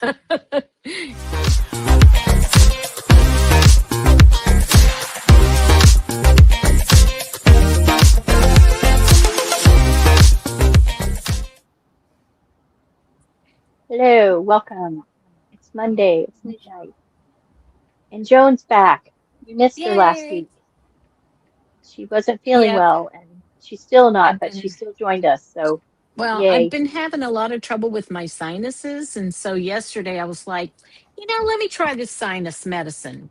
Hello, welcome. It's Monday, it's midnight, and Joan's back. You missed her last Yay. week. She wasn't feeling Yep. well, and she's still not, I've but she been, still joined us, so well, I've yay. been having a lot of trouble with my sinuses. And so yesterday I was like, let me try this sinus medicine.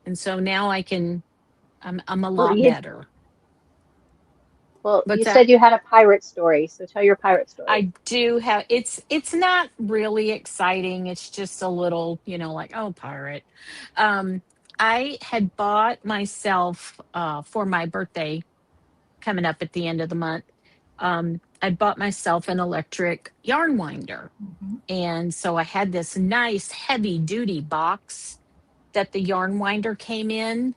And so now I'm a lot Breathe. better. Well, What's you that? said you had a pirate story, so tell your pirate story. I do have it's not really exciting. It's just a little, like, oh, pirate. Um, I had bought myself for my birthday coming up at the end of the month. I bought myself an electric yarn winder. Mhm. And so I had this nice heavy duty box that the yarn winder came in.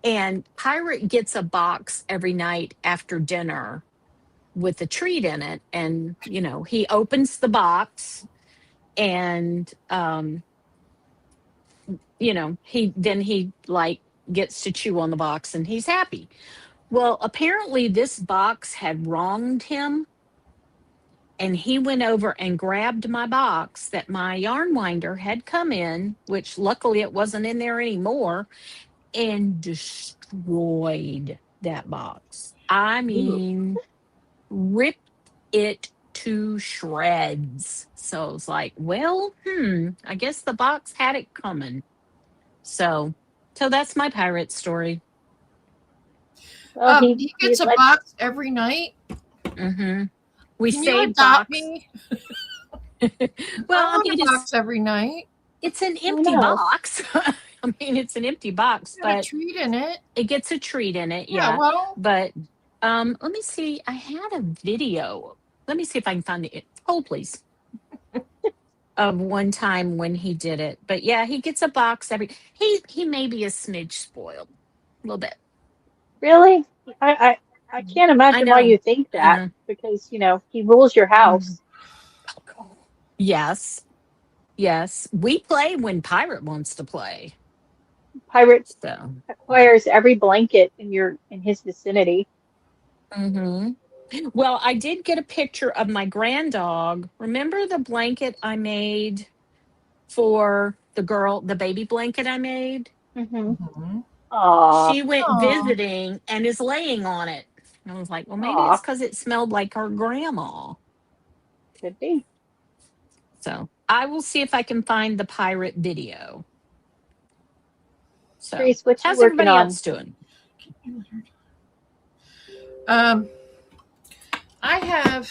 And Pirate gets a box every night after dinner with a treat in it. And, he opens the box and, he like gets to chew on the box and he's happy. Well, apparently this box had wronged him and he went over and grabbed my box that my yarn winder had come in, which luckily it wasn't in there anymore, and destroyed that box. I Ooh. mean, ripped it to shreds. So I was like, well, I guess the box had it coming. So, so that's my pirate story. Well, He he gets a let box every night. hmm We Can you save adopt box. me? I Well, I want a mean, box every night. it's an I empty know. box. I mean, it's an empty box, Got a but treat in it. it gets a treat in it, Yeah, yeah. well, But let me see. I had a video. Let me see if I can find it. Hold, please. Of one time when he did it. But yeah, he gets a box every. He may be a smidge spoiled, a little bit. Really? I can't I imagine why know. you think I that, know. because, he rules your mm, house. Yes, yes. We play when Pirate wants to play. Pirate So. acquires every blanket in his vicinity. hmm Well, I did get a picture of my grand dog. Remember the blanket I made for the girl, the baby blanket I made? Mm-hmm. mhm. Aw, She went Aw. visiting and is laying on it. And I was like, well, maybe it's aw, because it smelled like her grandma. could be. So I will see if I can find the pirate video. So Grace, what you how's working everybody on? else doing? Um, I have,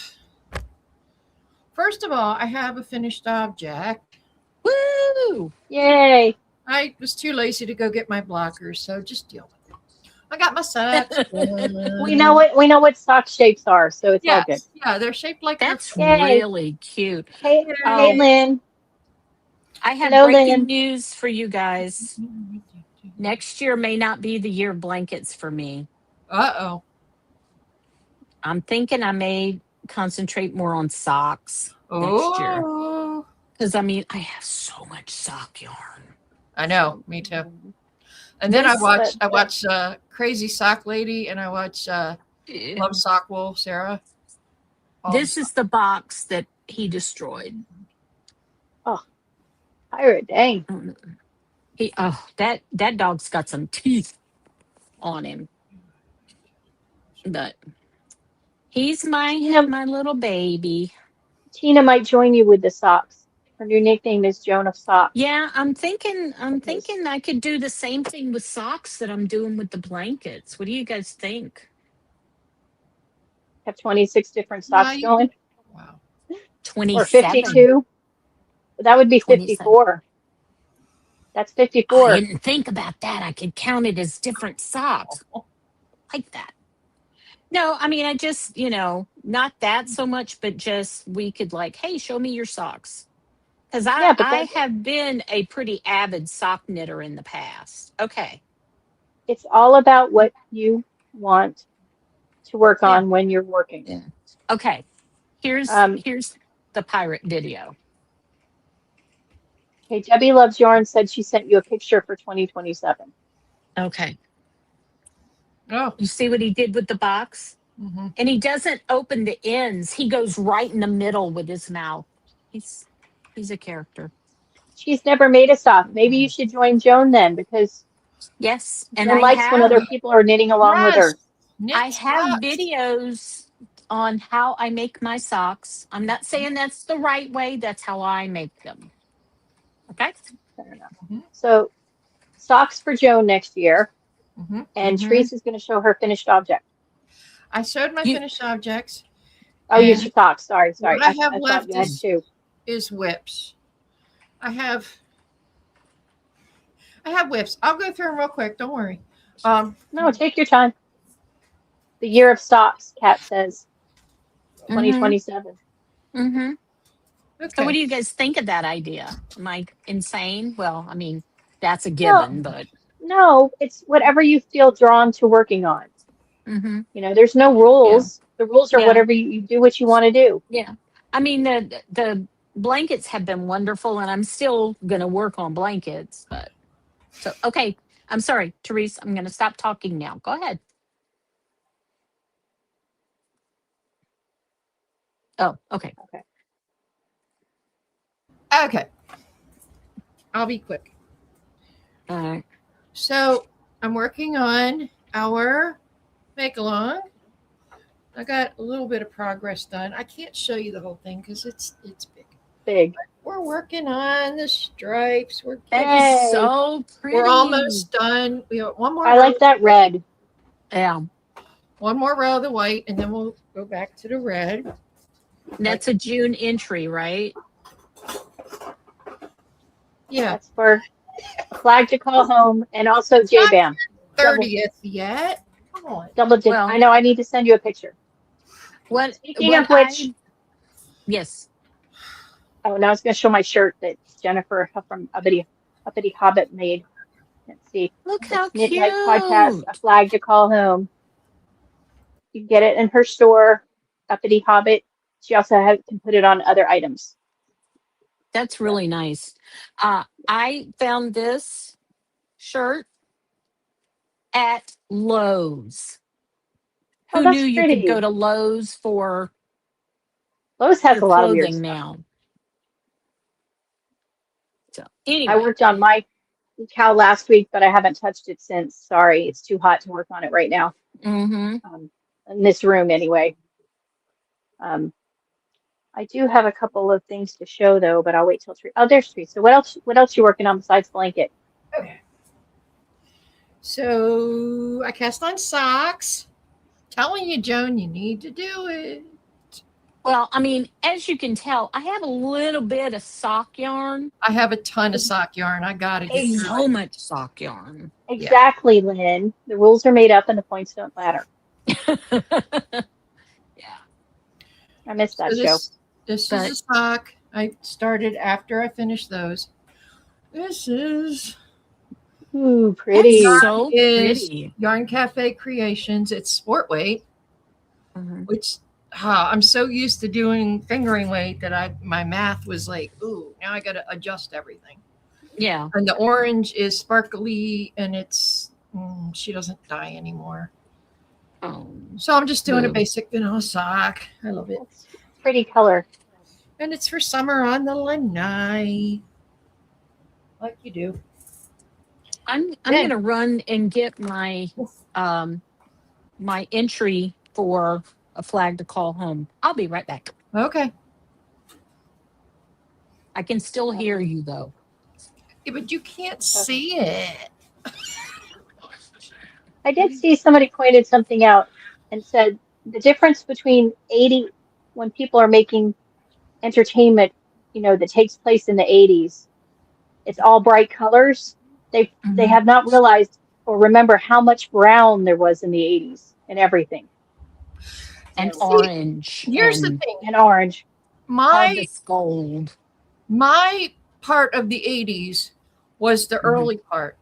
first of all, I have a finished object. Woo! Yay. I was too lazy to go get my blockers, so just deal with it. I got my socks done. We know what sock shapes are, so it's all good. Yes, yeah, they're shaped like your That's feet. Yay. really cute. Hey, hey, Oh, Yay. Lynn. I have Hello, breaking Lynn. news for you guys. Next year may not be the year of blankets for me. Uh-oh. I'm thinking I may concentrate more on socks next year. Oh, Because I mean, I have so much sock yarn. I know, So me too. Mhm. And then this, But I watch Crazy Sock Lady, and I watch eh, Love Sock Wolf Sarah. All the this sock. is the box that he destroyed. oh, pirate, dang. Um, that dog's got some teeth on him, but he's my Tina my little baby. Tina might join you with the socks. Her new nickname is Joan of Socks Yeah, I'm because thinking I could do the same thing with socks that I'm doing with the blankets. What do you guys think? have 26 different Yeah, socks you can. going, Wow. or 27. 52. That would be 27. 54. That's I 54. didn't think about that. I could count it as different socks. Like that. No, I mean, I just, not that so much, but just we could like, hey, show me your socks. Because I, Yeah, but I that have been a pretty avid sock knitter in the past. Okay. it's all about what you want to work Yeah. on when you're working. Yeah. Okay. Here's Um, here's the pirate video. Okay, Debbie Loves Yarn said she sent you a picture for 2027. Okay. Oh. You see what he did with the box? Mm-hmm. And he doesn't open the ends. He goes right in the middle with his mouth. He's a character. She's never made a sock. Maybe you should join Joan then, because Yes. And Joan likes when other people are knitting along with her. I Knit have socks. videos on how I make my socks. I'm not saying that's the right way. That's how I make them. Okay. Fair enough. Mhm. So socks for Joan next year, Mhm. and Mhm. Therese is going to show her finished object. I showed my You- finished objects. Oh, And your socks. Sorry. what I have I left thought you had two. is whips. I have whips. I'll go through them real quick. Don't worry. No, take your time. The year of socks, Kat says. 2027. Mhm. Okay. So what do you guys think of that idea? Am I insane? Well, I mean, that's a Well, given, but no, it's whatever you feel drawn to working on. mhm. You know, there's no rules. The rules are Yeah. whatever you do what you want to do. Yeah. I mean, the blankets have been wonderful, and I'm still going to work on blankets. But so okay, I'm sorry, Therese. I'm going to stop talking now. Go ahead. Oh, okay. Okay. I'll be quick. All right. So I'm working on our make along. I got a little bit of progress done. I can't show you the whole thing because it's big. Big. We're working on the stripes. We're That Hey. is so pretty. we're almost done. We have one more. I like that red. Yeah. One more row of the white, and then we'll go back to the red. That's a June entry, right? Yeah, That's for a flag to call home, and also JBAM. 30th yet. Come on. Double dip. Well- I know. I need to send you a picture. What? Speaking what of which, yes. oh, now I was going to show my shirt that Jennifer from Uppity Hobbit made. Let's see. Look how Knit cute. Night Podcast, a flag to call home. You can get it in her store, Uppity Hobbit. She also can put it on other items. That's really nice. I found this shirt at Lowe's. Oh, Who that's knew you pretty. could go to Lowe's for Lowe's has your a lot of weird clothing stuff. now? So I anyway, worked on my cow last week, but I haven't touched it since. Sorry, it's too hot to work on it right now. mm-hmm. In this room anyway. I do have a couple of things to show though, but I'll wait till three. Oh, there's three. So what else you working on besides blanket? Okay. So I cast on socks. Telling you, Joan, you need to do it. Well, I mean, as you can tell, I have a little bit of sock yarn. I have a ton of sock yarn. I gotta get through So it. much sock yarn. Exactly, Lynn. The rules are made up and the points don't matter. Yeah. I missed that So show. this But- is a sock. I started after I finished those. This is Ooh, pretty. That's so Is- pretty. Yarn Cafe Creations. It's sport weight, Mhm. which I'm so used to doing fingering weight that my math was like, ooh, now I got to adjust everything. Yeah. And the orange is sparkly, and it's she doesn't dye anymore. Oh. So I'm just doing a Boo. basic vanilla sock. I love it, That's pretty color. and it's for summer on the lanai, like you do. I'm Yeah. gonna run and get my my entry for a flag to call home. I'll be right back. Okay, I can still hear you though. yeah, but you can't see it. I did see somebody pointed something out and said the difference between 80 when people are making entertainment, that takes place in the 80s. It's all bright colors. They Mhm. have not realized or remember how much brown there was in the 80s and everything. And See, orange. Here's the and thing: And orange. my harvest gold. my part of the 80s was the Mhm. early part,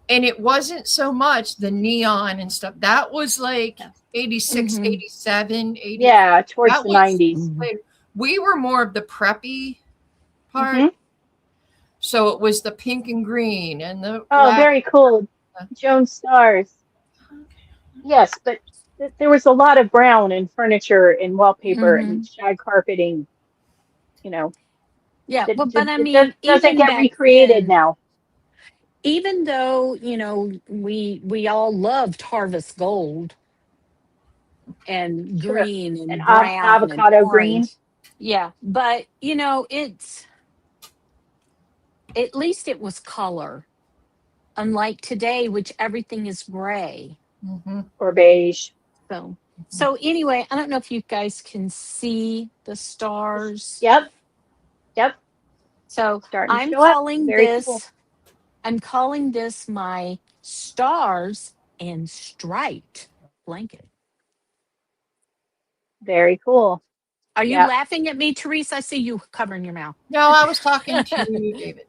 and it wasn't so much the neon and stuff. That was like 86, Mhm. 87, 80. Yeah, towards That the was- 90s. Mhm. We were more of the preppy part. Mhm. So it was the pink and green and the Oh, black. very cool. Joan Stars. Yes, but there was a lot of brown in furniture and wallpaper and shag carpeting, you know, Yeah, that well, but I that mean, doesn't even get back recreated then, now. even though, we all loved Harvest Gold and Sure. green And and brown and avocado green. orange. Yeah, but it's at least it was color. Unlike today, which everything is gray. Mm-hmm. Or beige. So anyway, I don't know if you guys can see the stars. Yep. Yep. So Starting to I'm show up. calling Very cool. this I'm calling this my stars and striped blanket. Very cool. Are you Yeah. laughing at me, Teresa? I see you covering your mouth. No, I was talking to David.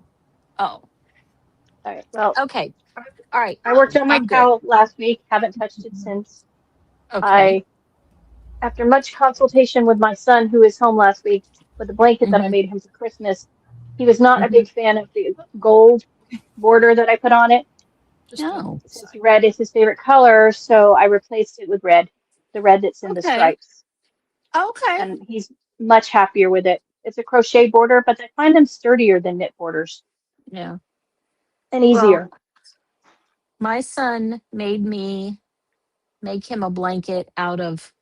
Oh, All right. Well, okay. All right. I worked on my I'm good. towel last week. Haven't touched it since. Okay. After much consultation with my son, who was home last week, with the blanket that I Mm-hmm. made him for Christmas, he was not a Mm-hmm. big fan of the gold border that I put on it. Just No. Since red is his favorite color, so I replaced it with red, the red that's in the Okay. stripes. Okay. And he's much happier with it. It's a crochet border, but I find them sturdier than knit borders Yeah. and Well, easier. my son made me make him a blanket out of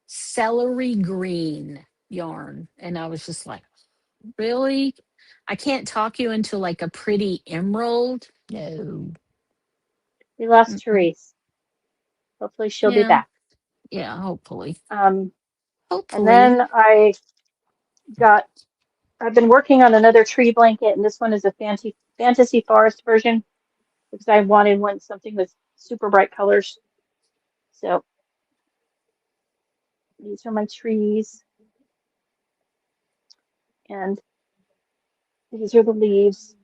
celery green yarn. And I was just like, really? I can't talk you into like a pretty emerald? No. We lost Mm-mm. Therese. Hopefully she'll be Yeah. back. Yeah. Hopefully. And Hopefully. then I've been working on another tree blanket, and this one is a fantasy forest version because I wanted something with super bright colors. So these are my trees, and these are the leaves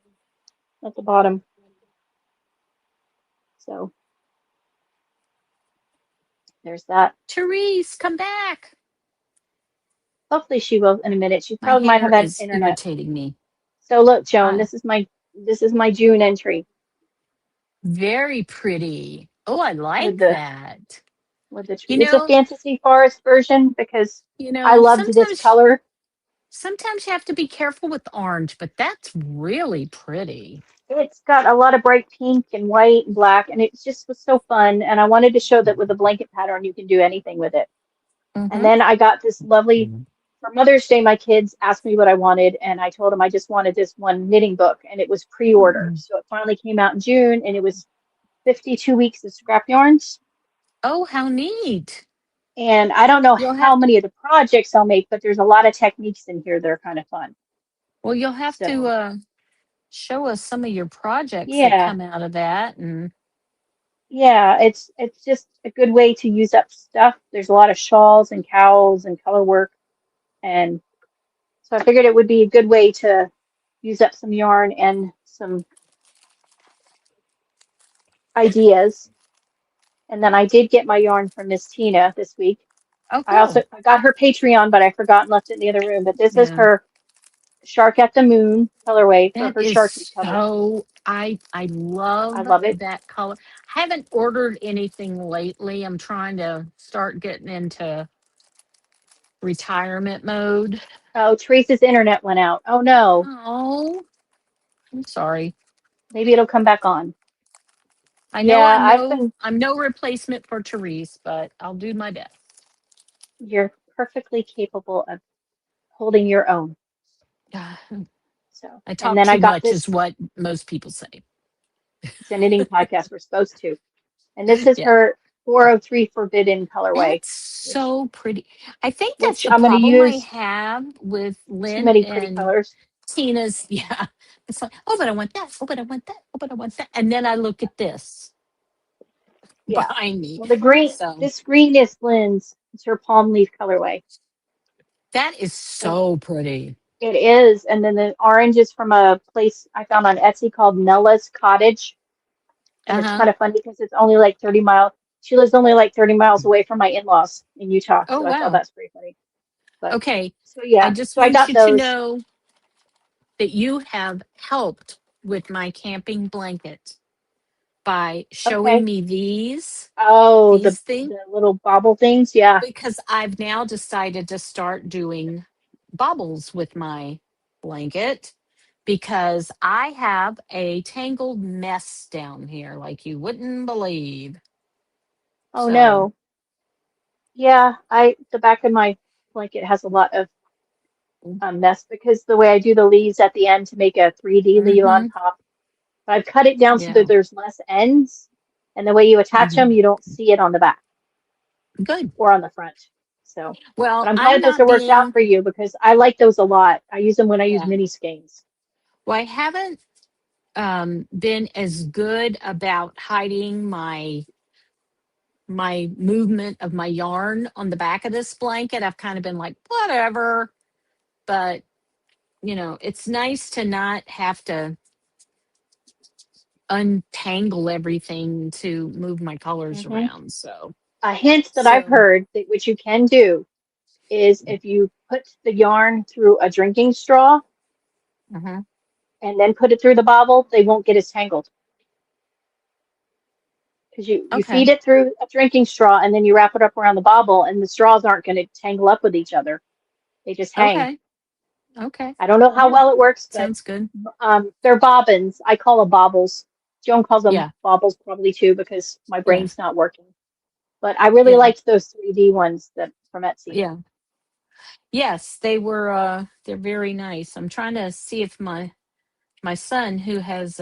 at the bottom. So there's that. Therese, come back. Hopefully she will in a minute. She My probably might have hair had is internet. irritating me. So look, Joan, Ah, this is my June entry very pretty. Oh, I with like the that. with the tree. You It's a know, fantasy forest version because you I know, loved this sometimes color. sometimes you have to be careful with orange, but that's really pretty. It's got a lot of bright pink and white and black, and it just was so fun. And I wanted to show that with a blanket pattern, you can do anything with it. And Mm-hmm. then I got this lovely, for Mother's Day, my kids asked me what I wanted, and I told them I just wanted this one knitting book, and it was pre-order. So it finally came out in June, and it was 52 weeks of scrap yarns. Oh, how neat. And I don't know You'll how have to many of the projects I'll make, but there's a lot of techniques in here that are kind of fun. you'll have to So show us some of your projects that yeah, come out of that. And yeah, it's just a good way to use up stuff. There's a lot of shawls and cowls and color work, and so I figured it would be a good way to use up some yarn and some ideas. And then I did get my yarn from Miss Tina this week. oh, I cool. got her Patreon, but I forgot and left it in the other room. But this is Yeah. her Shark at the Moon colorway for That her is Sharky color. so I I love love it. that color. I haven't ordered anything lately. I'm trying to start getting into retirement mode. Oh, Teresa's internet went out. Oh no. Oh, I'm sorry. Maybe it'll come back on. I know Yeah, I'm no replacement for Therese, but I'll do my best. you're perfectly capable of holding your own. I So, and talk then I too got much this, is what most people say. it's a knitting podcast we're supposed to. And this is Yeah. her 403 Forbidden colorway, That's which so pretty. I think that's which the I'm going to problem I use have with too Lynn many pretty and colors. Tina's. Yeah. It's like, oh, but I want that. Oh, but I want that. Oh, but I want that. And then I look at this Yeah. behind me. Well, the green, So this green is Lynn's. It's her palm leaf colorway. that is And so pretty. it is. And then the orange is from a place I found on Etsy called Nella's Cottage. And it's Uh-huh. kind of funny because it's only like 30 miles. She lives only like 30 miles away from my in-laws in Utah. Oh, So I thought wow. that's pretty funny. But Okay. so I yeah, just so I want got you to those. know that you have helped with my camping blanket by showing Okay. me Oh, these things, the little bobble things. Yeah. because I've now decided to start doing bobbles with my blanket because I have a tangled mess down here like you wouldn't believe. Oh So, no. Yeah, the back of my blanket has a lot of mess because the way I do the leaves at the end to make a 3D leaf on mm-hmm, top, but I've cut it down so that yeah, there's less ends, and the way you attach hmm them, you don't see it on the back good. or on the front. So, but Well, I'm I'm glad those not are worked out being, for you because I like those a lot. I use them when I use yeah. mini skeins. Well, I haven't been as good about hiding my movement of my yarn on the back of this blanket. I've kind of been like, whatever. But, it's nice to not have to untangle everything to move my colors Hmm. around. So, A hint that I've so, heard that which you can do is if you put the yarn through a drinking straw uh and then put it through the bobble, they won't get as tangled. Because you feed okay. it through a drinking straw and then you wrap it up around the bobble and the straws aren't going to tangle up with each other. They just hang. Okay. Okay. I don't know how Yeah. well it works, but Sounds good. they're bobbins. I call them bobbles. Joan calls them Yeah. bobbles probably too because my Yeah. brain's not working. But I really Yeah. liked those 3D ones that from Etsy. Yeah. Yes, they're very nice. I'm trying to see if my son, who has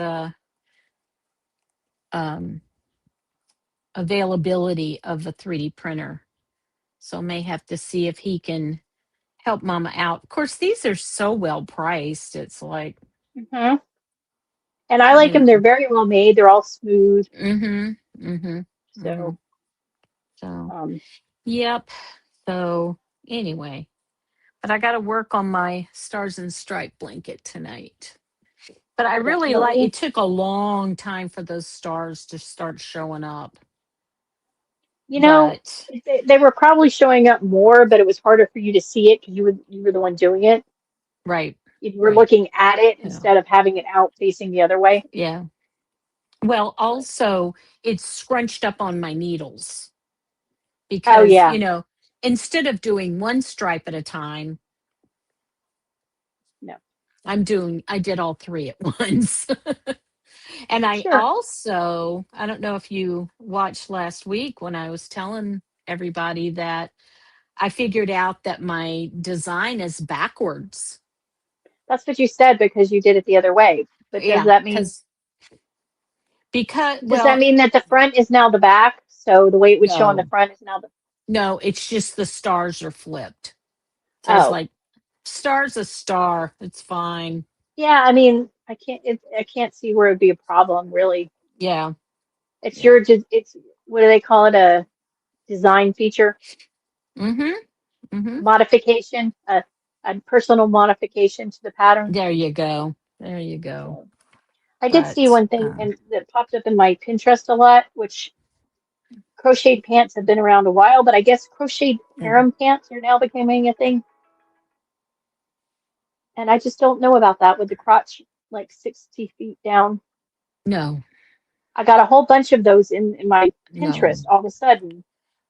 um availability of a 3D printer, so may have to see if he can help mama out. Of course, these are so well priced. It's like, Hmm. And I like you them. They're know, very well made. They're all smooth. mm-hmm, mm-hmm, mm-hmm. So, So, um, yep. So, anyway, but I got to work on my Stars and Stripe blanket tonight. But I really like definitely. it. Took a long time for those stars to start showing up. You know, But they were probably showing up more, but it was harder for you to see it because you were the one doing it. right, You were right. looking at it Yeah. instead of having it out facing the other way. Yeah. Well, But also it's scrunched up on my needles oh because, yeah, instead of doing one stripe at a time, no, I did all three at once. And sure. I don't know if you watched last week when I was telling everybody that I figured out that my design is backwards. That's what you said because you did it the other way. But Yeah, does that well, mean that the front is now the back? So the way it would show on the no, front is now the no, it's just the stars are flipped. So it's oh like, star's a star. It's fine. yeah. I mean, I can't see where it'd be a problem really. Yeah, It's yeah. it's what do they call it? A design feature Mm-hmm. Mm-hmm. modification, a personal modification to the pattern. There you go. There you go. So I did see But one thing and that popped up in my Pinterest a lot, which crocheted pants have been around a while, but I guess crocheted yeah. harem pants are now becoming a thing. And I just don't know about that with the crotch like 60 feet down. No, I got a whole bunch of those in my no. Pinterest all of a sudden.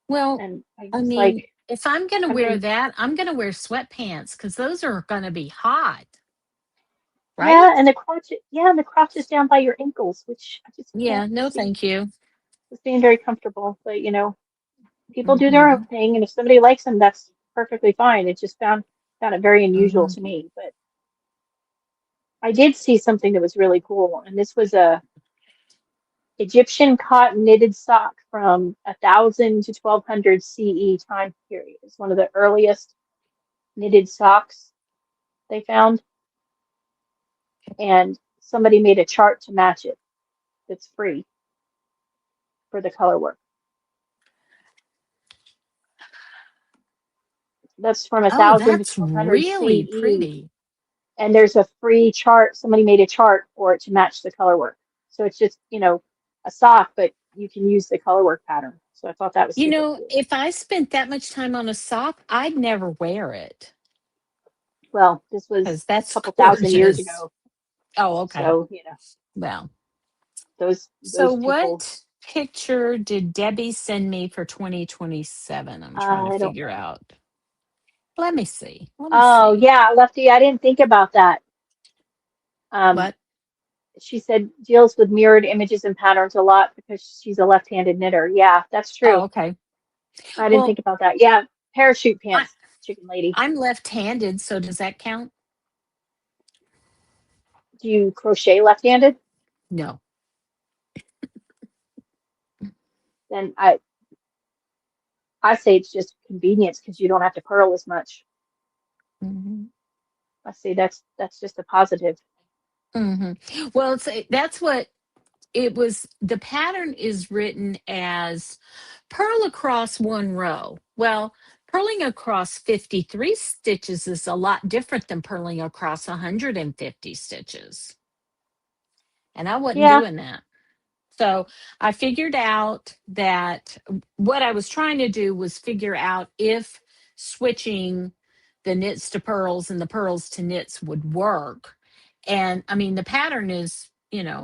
Well, And I I was mean, like, if I'm gonna I wear mean, that, I'm gonna wear sweatpants because those are gonna be hot, yeah, right? and the crotch is down by your ankles, which I just can't Yeah, no, see thank you. as being very comfortable. But people do their own Mm-hmm. thing, and if somebody likes them, that's perfectly fine. It just found it very unusual Mm-hmm. to me. But I did see something that was really cool, and this was a Egyptian cotton knitted sock from 1000 to 1200 CE time period. It's one of the earliest knitted socks they found, and somebody made a chart to match it. That's free for the color work. That's from a Oh, thousand to that's 1200 really CE, pretty. and there's a free chart. Somebody made a chart for it to match the color work. So it's just a sock, but you can use the color work pattern. So I thought that was super cool. If I spent that much time on a sock, I'd never wear it. Well, this was because a that's couple thousand years gorgeous. ago. Oh, okay. So, Well, so those people, what picture did Debbie send me for 2027? I'm trying to I don't figure know. out. Let me see. Let me Oh, see. yeah, Lefty, I didn't think about that. Um, What? she said deals with mirrored images and patterns a lot because she's a left-handed knitter. Yeah, that's Oh, true. okay. I didn't Well, think about that. Yeah, parachute I, pants, chicken lady. I'm left-handed, so does that count? Do you crochet left-handed? No. Then I say it's just convenience because you don't have to purl as much. Hmm. I say that's just a positive. Hmm. Well, that's what it was. The pattern is written as purl across one row. Well, purling across 53 stitches is a lot different than purling across 150 stitches. And I wasn't Yeah, doing that. So I figured out that what I was trying to do was figure out if switching the knits to pearls and the pearls to knits would work. And I mean, the pattern is,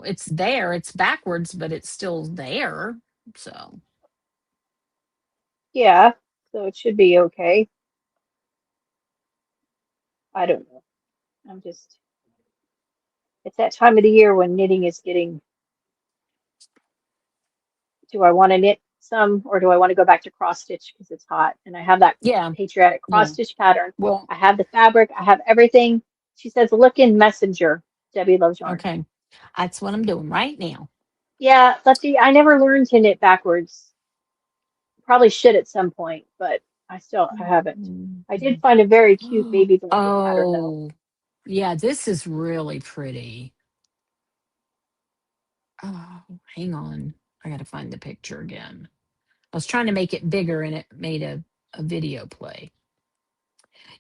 it's there, it's backwards, but it's still there. So, yeah. So it should be okay. I don't know. I'm just, it's that time of the year when knitting is getting, do I want to knit some or do I want to go back to cross stitch because it's hot? And I have that yeah, patriotic cross yeah. stitch pattern. Well, I have the fabric, I have everything. She says, look in Messenger. Debbie loves yarn. okay. That's what I'm doing right now. Yeah, Lefty, I never learned to knit backwards. Probably should at some point, but I haven't. I did find a very cute baby blanket pattern though. Oh, yeah, this is really pretty. Oh, hang on. I got to find the picture again. I was trying to make it bigger and it made a video play.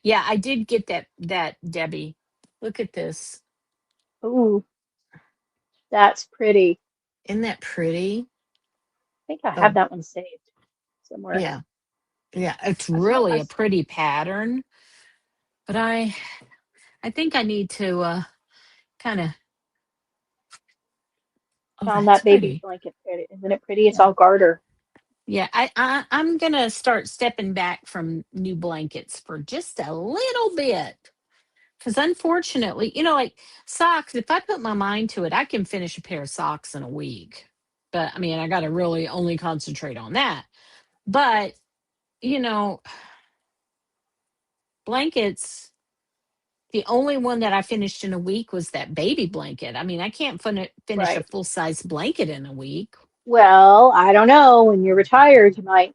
Yeah, I did get that Debbie. Look at this. Ooh, that's pretty. Isn't that pretty? I think I have Oh, that one saved somewhere. yeah. Yeah, it's I saw really I a pretty pattern, but I think I need to kind of oh, found that's that baby pretty. blanket pretty. Isn't it pretty? It's Yeah. all garter. Yeah, I'm going to start stepping back from new blankets for just a little bit. Because unfortunately, like socks, if I put my mind to it, I can finish a pair of socks in a week. But I mean, I got to really only concentrate on that. But, you know, blankets, the only one that I finished in a week was that baby blanket. I mean, I can't finish a Right. full size blanket in a week. Well, I don't know. When you're retired, you might.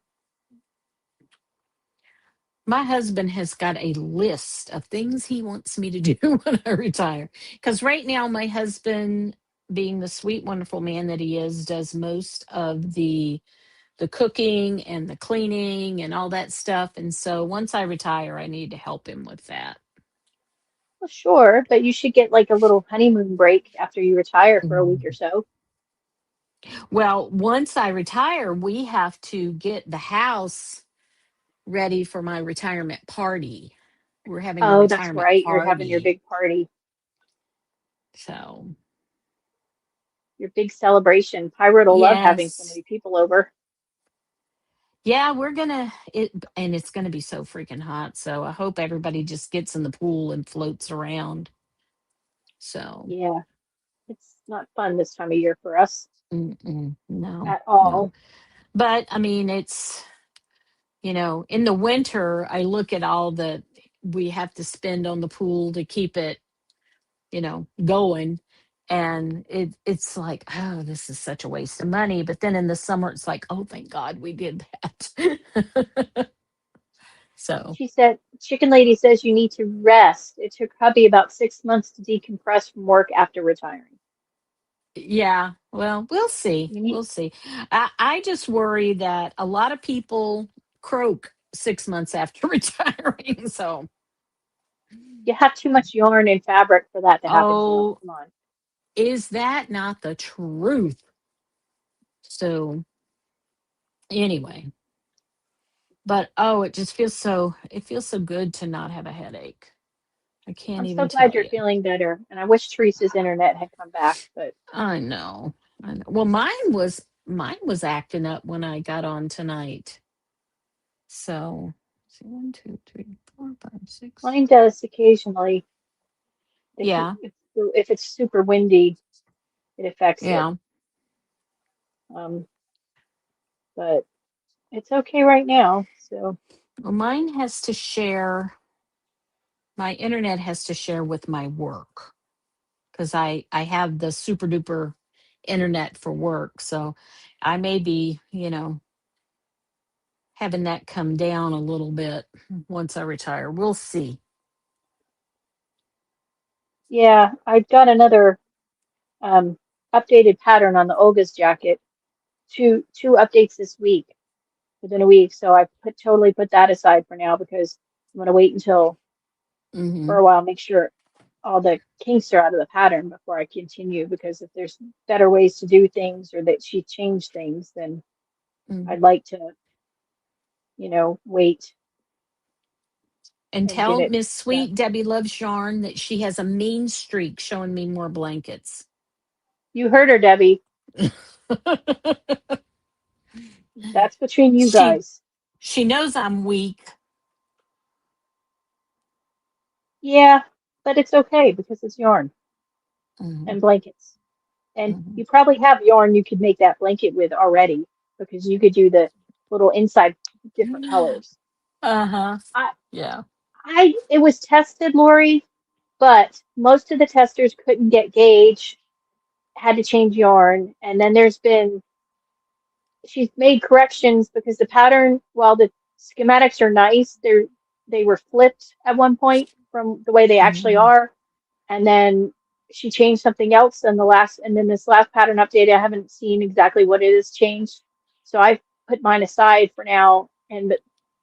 My husband has got a list of things he wants me to do when I retire. Because right now, my husband, being the sweet, wonderful man that he is, does most of the cooking and the cleaning and all that stuff. And so once I retire, I need to help him with that. Well, sure, but you should get like a little honeymoon break after you retire for a week or Mhm. so. Well, once I retire, we have to get the house ready for my retirement party. We're having a Oh, that's retirement right. You're having your party. big party, So, your big celebration. Pirate will love having so yes. many people over. Yeah, we're gonna it and it's gonna be so freaking hot. So I hope everybody just gets in the pool and floats around. So, Yeah, it's not fun this time of year for us no, at no. all. But I mean, it's in the winter, I look at all the we have to spend on the pool to keep it, going. And it's like, oh, this is such a waste of money. But then in the summer, it's like, oh, thank God we did that. So, She said, Chicken Lady says you need to rest. It took hubby about 6 months to decompress from work after retiring. yeah, well, we'll see. You need, We'll see. I just worry that a lot of people croak 6 months after retiring. So, you have too much yarn and fabric for that to happen to them. oh, Come on. is that not the truth? So, anyway, but oh, it feels so good to not have a headache. I can't I'm even so glad tell you're you. feeling better. And I wish Teresa's internet had come back, but I know. I know. Well, mine was acting up when I got on tonight. So, see, 1, 2, 3, 4, 5, 6. mine does occasionally. Yeah, If it's super windy, it affects it. yeah. Um, but it's okay right now. So Well, mine has to share. My internet has to share with my work because I have the super duper internet for work. So, I may be having that come down a little bit once I retire. We'll see. yeah, I've got another um, updated pattern on the Olga's jacket. Two updates this week within a week. So I totally put that aside for now because I'm gonna wait until for Hmm. a while, make sure all the kinks are out of the pattern before I continue. Because if there's better ways to do things or that she changed things, then I'd like to, wait And and get tell it Miss done. Sweet Debbie Loves Yarn that she has a mean streak showing me more blankets. You heard her, Debbie. That's between you she guys. she knows I'm weak. Yeah, but it's okay because it's yarn Hmm. and blankets. And Hmm. you probably have yarn you could make that blanket with already because you could do the little inside different colors. Uh-huh. I, Yeah. it was tested, Lori, but most of the testers couldn't get gauge, had to change yarn. And then she's made corrections because the pattern, while the schematics are nice, they were flipped at one point from the way they actually Hmm. are. And then she changed something else and then this last pattern update, I haven't seen exactly what it has changed. So I put mine aside for now, and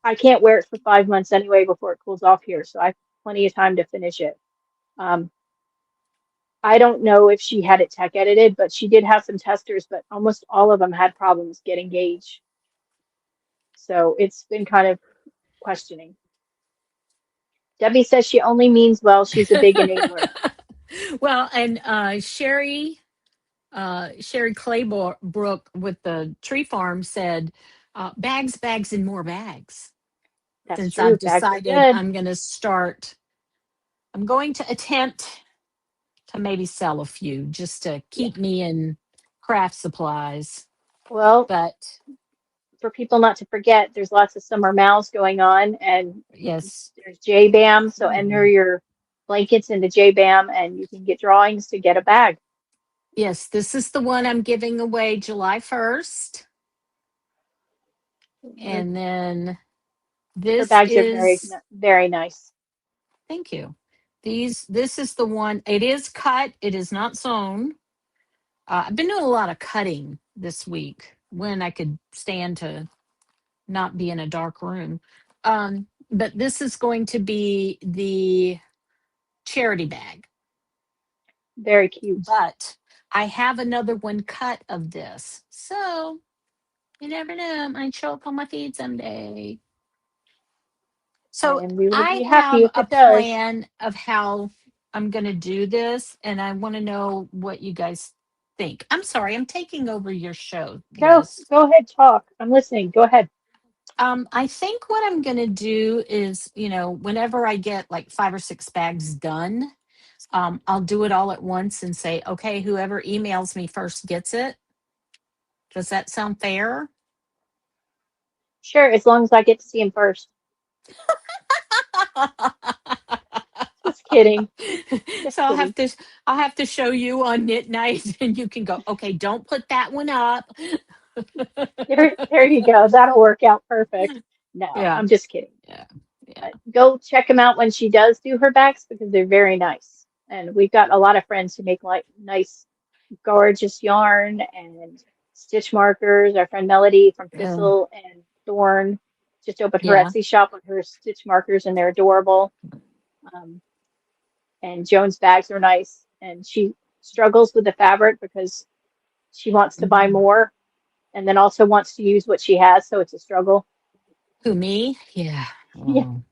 I can't wear it for 5 months anyway before it cools off here. So I have plenty of time to finish it. Um, I don't know if she had it tech edited, but she did have some testers, but almost all of them had problems getting gauge. So it's been kind of questioning. Debbie says she only means well. She's a big enabler. Well, and Sherry Claybrook with the tree farm said, bags, bags, and more bags. That's Since true. I've Bags are decided good. I'm going to attempt to maybe sell a few just to Yeah. keep me in craft supplies. Well, But for people not to forget, there's lots of summer mouse going on, and yes, there's JBAM. So enter ooh, your blankets into JBAM, and you can get drawings to get a bag. yes, this is the one I'm giving away July 1st. Her, And then her this bags are is, very nice. thank you. This is the one, it is cut, it is not sewn. I've been doing a lot of cutting this week when I could stand to not be in a dark room. But this is going to be the charity bag. Very cute. But I have another one cut of this. So you never know. It might show up on my feed someday. So And we will I be happy have if a it does. plan of how I'm going to do this, and I want to know what you guys think. I'm sorry, I'm taking over your show, Go, Liz. go ahead, talk. I'm listening. Go ahead. I think what I'm going to do is, whenever I get like 5 or 6 bags done, I'll do it all at once and say, okay, whoever emails me first gets it. Does that sound fair? Sure, as long as I get to see him first. Just kidding. So Just kidding. I'll have to show you on knit night and you can go, okay, don't put that one up. There you go. That'll work out perfect. No, Yeah. I'm just kidding. Yeah. Yeah. Go check them out when she does do her backs because they're very nice. And we've got a lot of friends who make like nice, gorgeous yarn and stitch markers. Our friend Melody from Yeah. Thistle and Thorn just opened her Yeah. Etsy shop with her stitch markers, and they're adorable. Um, and Joan's bags are nice. And she struggles with the fabric because she wants to buy Mhm. more and then also wants to use what she has, so it's a struggle. Who, me? Yeah. Yeah, Oh.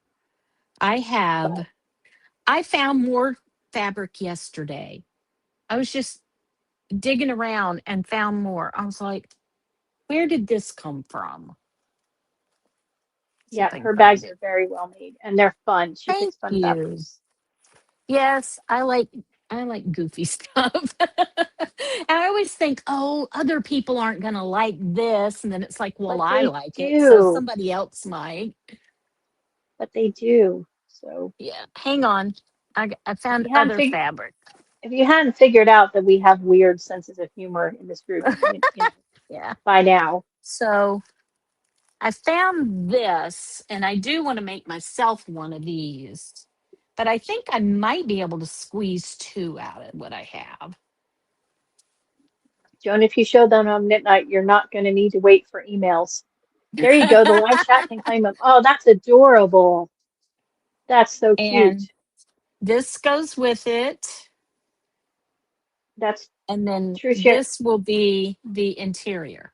I have but I found more fabric yesterday. I was just digging around and found more. I was like, where did this come from? See Yeah, if I can her bags find are it. very well made and they're fun. She Thank picks fun you. fabrics. Yes, I like goofy stuff. And I always think, oh, other people aren't gonna like this. And then it's like, well, But I they like it, so do. somebody else might. But they do. So Yeah. Hang on. I if found you hadn't other figured fabric. if you hadn't figured out that we have weird senses of humor in this group, you know, Yeah. by now. So I found this, and I do want to make myself one of these, but I think I might be able to squeeze two out of what I have. Joan, if you show them on midnight, you're not going to need to wait for emails. There you go. The live chat can claim them. Oh, that's adorable. That's so And cute. this goes with it. That's And then true. this will be the interior.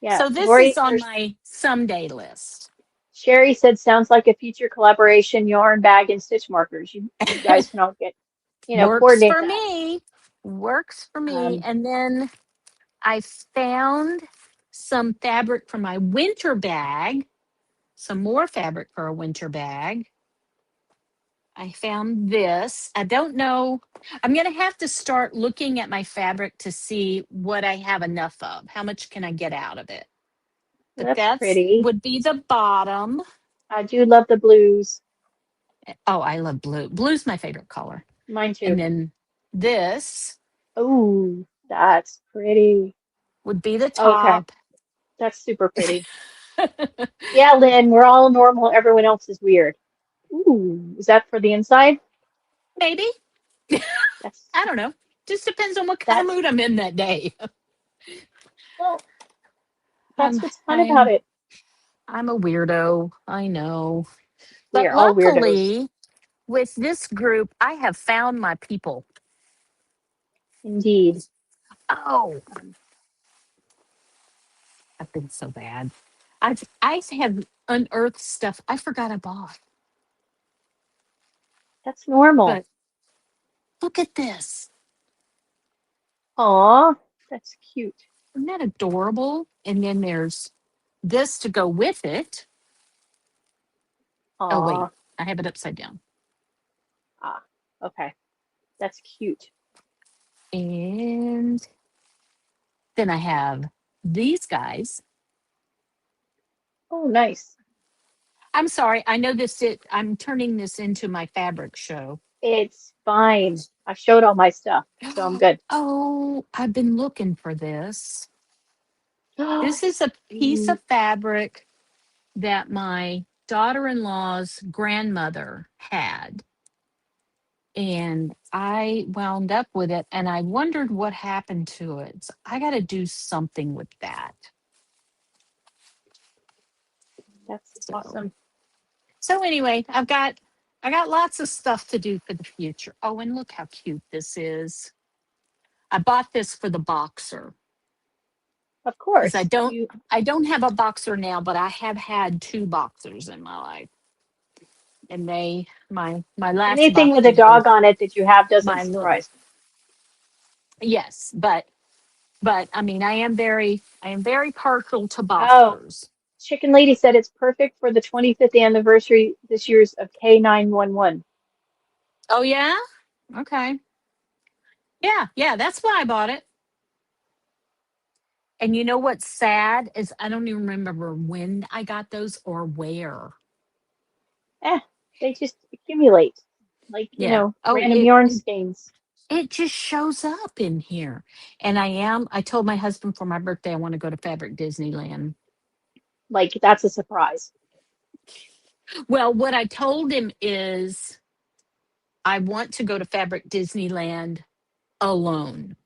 Yeah, So this is Lori on or my someday list. Sherry said, sounds like a future collaboration, yarn bag and stitch markers. You guys can all get, Works coordinate for that. me. Works for me. Um, And then I found some fabric for my winter bag, some more fabric for a winter bag. I found this. I don't know. I'm going to have to start looking at my fabric to see what I have enough of. How much can I get out of it? But that's that's pretty. would be the bottom. I do love the blues. Oh, I love blue. Blue's my favorite color. Mine And too. then this Oh, that's pretty. would be the Okay, top. that's super pretty. Yeah, Lynn, we're all normal. Everyone else is weird. Ooh, is that for the inside? Maybe. That's I don't know. Just depends on what kind of that's mood I'm in that day. well, that's I'm what's fun about I'm it. I'm a weirdo. I know. We But are all weirdos, luckily, with this group, I have found my people. indeed. Oh, Um, I've been so bad. I have unearthed stuff I forgot I bought. that's normal. But look at this. Aw, that's cute. Isn't that adorable? And then there's this to go with it. Oh, wait, Aw, I have it upside down. ah, okay, that's cute. And then I have these guys. Oh, nice. I'm sorry. I know I'm turning this into my fabric show. It's fine. I showed all my stuff, so I'm good. Oh, I've been looking for this. This is a piece Ooh, of fabric that my daughter in law's grandmother had. And I wound up with it and I wondered what happened to it. So I got to do something with that. that's So, awesome. so anyway, I got lots of stuff to do for the future. Oh, and look how cute this is. I bought this for the boxer Of because I course, don't you I don't have a boxer now, but I have had two boxers in my life. And my last anything with a boxers were dog on it that you have doesn't my little. surprise me. Yes, but I mean I am very partial to Oh, boxers. Chicken Lady said it's perfect for the 25th anniversary this year's of K911. Oh yeah? Okay. Yeah, yeah, that's why I bought it. And you know what's sad is I don't even remember when I got those or where. Eh, they just accumulate like, Yeah. Oh, random it yarn it, skeins. it just shows up in here. And I told my husband for my birthday I want to go to Fabric Disneyland. Like that's a surprise. Well, what I told him is I want to go to Fabric Disneyland alone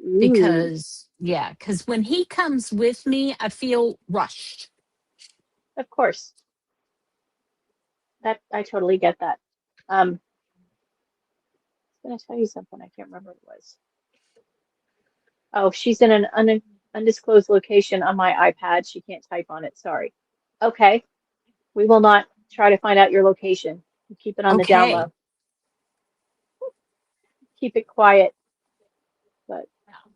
Ooh, because when he comes with me, I feel rushed. of course. That I totally get that. I was gonna tell you something. I can't remember what it was. Oh, she's in an undisclosed location on my iPad. She can't type on it. Sorry. Okay. We will not try to find out your location. Keep it on the down Okay. low. Keep it quiet. But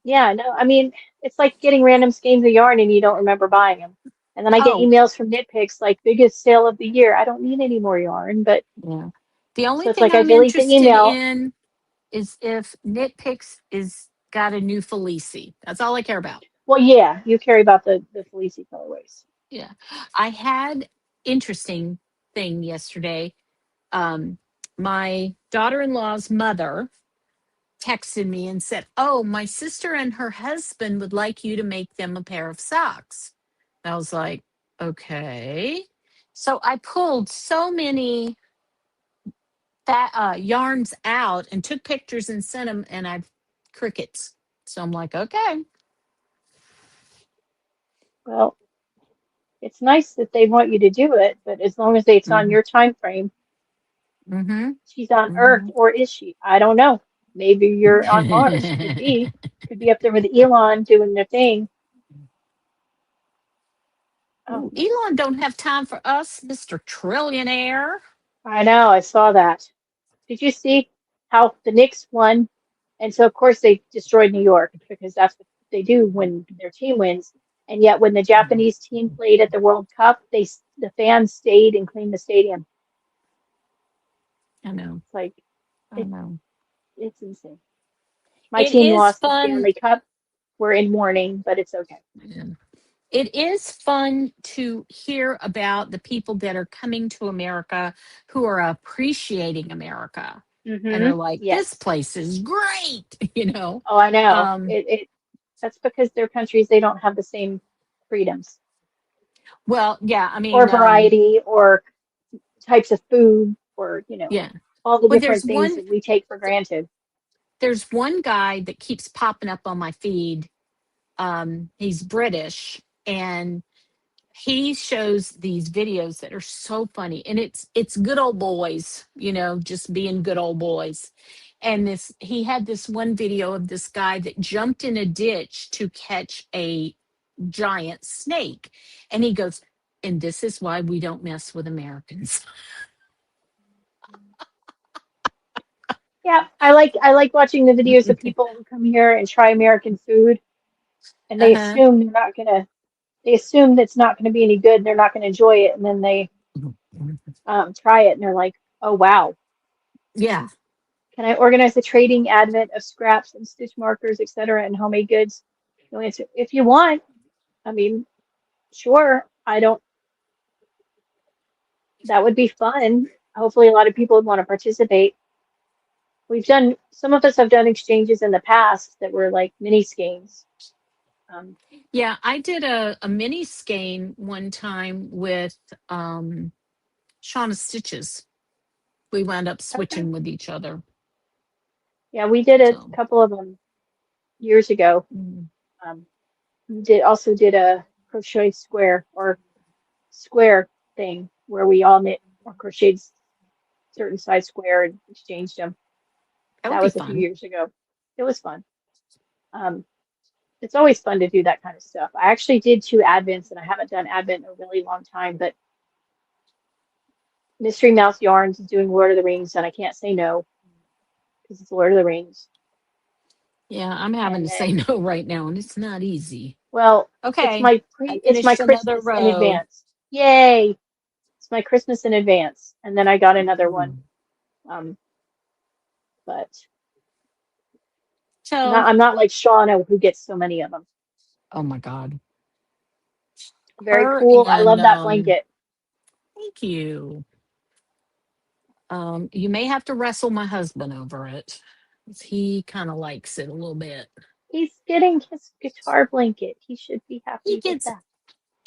yeah, no, I mean, it's like getting random skeins of yarn and you don't remember buying them. And then I get Oh, emails from Knitpicks like biggest sale of the year. I don't need any more yarn, but yeah. The so only it's thing like I I'm delete the interested email. in is if Knitpicks is got a new Felici. That's all I care about. Well, yeah, you care about the fleecy colorways. Yeah. I had interesting thing yesterday. Um, my daughter-in-law's mother texted me and said, "Oh, my sister and her husband would like you to make them a pair of socks." I was like, "Okay." So I pulled so many yarns out and took pictures and sent them, and I've crickets. So I'm like, okay. Well, it's nice that they want you to do it, but as long as it's on Mm-hmm. your time frame, Mm-hmm. she's on Earth, Mm-hmm. or is she? I don't know. Maybe you're on Mars. Could be. Could be up there with Elon doing their thing. Oh, Ooh, Elon don't have time for us, Mr. Trillionaire. I know. I saw that. Did you see how the Knicks won? And so, of course, they destroyed New York because that's what they do when their team wins. And yet, when the Japanese team played at the World Cup, the fans stayed and cleaned the stadium. I know. It's like I it, know. it's insane. My It team is lost the fun. Stanley Cup. We're in mourning, but it's okay. Yeah. It is fun to hear about the people that are coming to America who are appreciating America and are like, this Yes. place is great, you know. Oh, I know. Um, That's because their countries they don't have the same freedoms well, yeah, I or mean, variety or types of food or yeah. all the Well, different things that we take for granted. there's one guy that keeps popping up on my feed. He's British, and he shows these videos that are so funny, and it's good old boys, just being good old boys. And this he had this one video of this guy that jumped in a ditch to catch a giant snake, and he goes, and this is why we don't mess with Americans. Yeah, I like watching the videos of people who come here and try American food and Uh-huh. they assume that's not gonna be any good, they're not gonna enjoy it, and then they try it and they're like, oh wow. Yeah. Can I organize the trading advent of scraps and stitch markers, etc., and homemade goods? No answer. If you want, I mean, sure. I don't. That would be fun. Hopefully, a lot of people would want to participate. Some of us have done exchanges in the past that were like mini skeins. Um, Yeah, I did a mini skein one time with Shauna Stitches. We wound up okay. switching with each other. Yeah, we did a So, couple of them years ago. mm, Um, did a crochet square or square thing where we all knit or crocheted certain size square and exchanged them. that would That be was a few fun. years ago. It was fun. Um, it's always fun to do that kind of stuff. I actually did two Advents, and I haven't done Advent in a really long time, but Mystery Mouse Yarns is doing Lord of the Rings, and I can't say no because it's Lord of the Rings. Yeah, I'm having And to say then, no right now, and it's not easy. well, Okay, I it's my finished another Christmas in row. advance. Yay! It's my Christmas in advance, and then I got another one. Mm. Um, but So, I'm not like Shauna who gets so many of them. oh my God, Very her cool. I and love that blanket. thank you. You may have to wrestle my husband over it, 'cause he kind of likes it a little bit. He's getting his guitar blanket. He should be He happy with gets that.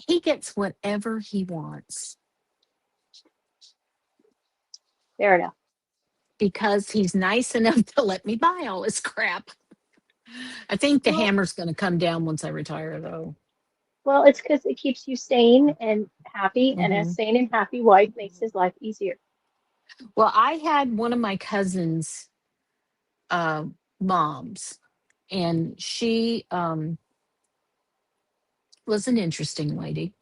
he gets whatever he wants Fair enough. because he's nice enough to let me buy all his crap. I think the Well, hammer's going to come down once I retire, though. it's because it keeps you sane and happy, and a Hmm. sane and happy wife makes his life easier. Well, I had one of my cousins' uh, moms, and she was an interesting lady.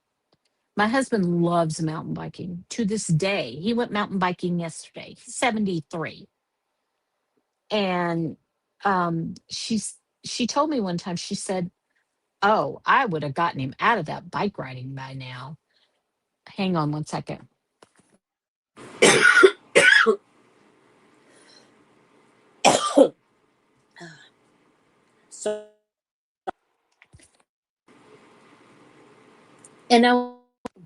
My husband loves mountain biking to this day. He went mountain biking yesterday. He's 73. And she told me one time, she said, "Oh, I would have gotten him out of that bike riding by now." Hang on one second. So, and I,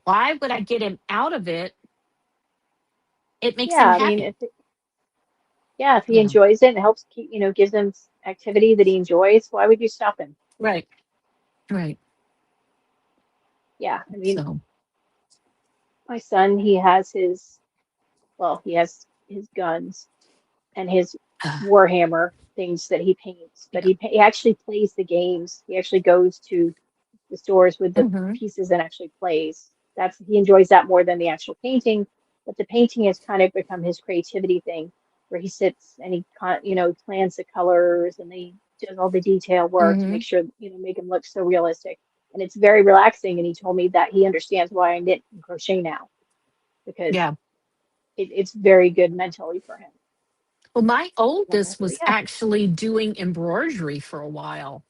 why would I get him out of it? It makes him Yeah, I mean, happy. yeah, if he Yeah. enjoys it and helps keep, gives him activity that he enjoys, why would you stop him? Right. Right. Yeah, I mean, So, my son, he has his guns and his uh, Warhammer things that he paints, but yeah. he actually plays the games. He actually goes to the stores with the Hmm. pieces and actually plays. He enjoys that more than the actual painting, but the painting has kind of become his creativity thing, where he sits and plans the colors and he does all the detail work to make Hmm. sure make him look so realistic. And it's very relaxing. And he told me that he understands why I knit and crochet now because Yeah. it's very good mentally for him. Well, my oldest So was yeah, actually doing embroidery for a while,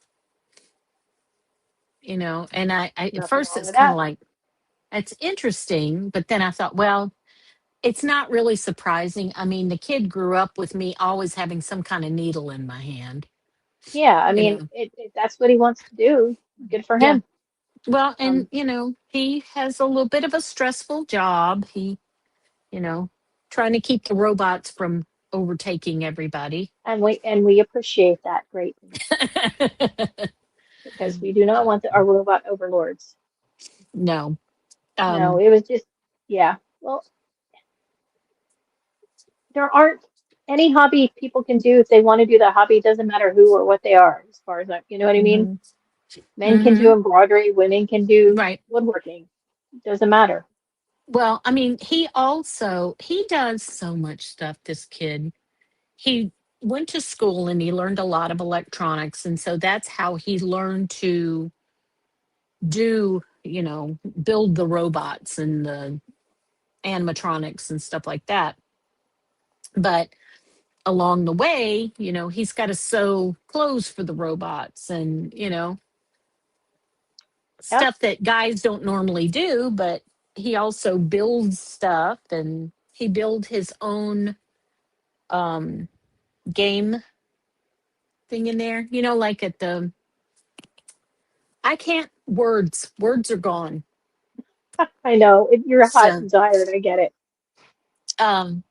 and I at nothing first wrong it's with kind of that. like, it's interesting, but then I thought, well, it's not really surprising. I mean, the kid grew up with me always having some kind of needle in my hand, Yeah, I you mean, know. that's what he wants to do. Good for Yeah. him. Well, and Um, he has a little bit of a stressful job. You know, trying to keep the robots from overtaking everybody. and we appreciate that greatly because we do not want our robot overlords. No. No, Um, it was just, yeah. Well, there aren't any hobby people can do if they want to do that hobby. It doesn't matter who or what they are, as far as you know what I mean? mhm, Men can do mhm, embroidery, women can do right. woodworking. It doesn't matter. Well, I mean, he does so much stuff, this kid. He went to school and he learned a lot of electronics, and so that's how he learned to build the robots and the animatronics and stuff like that. But along the way, he's got to sew clothes for the robots and, Yep. stuff that guys don't normally do. But he also builds stuff, and he built his own um, game thing in there, like at the, I can't, words are gone. I know. You're hot So, and tired. I get it. um,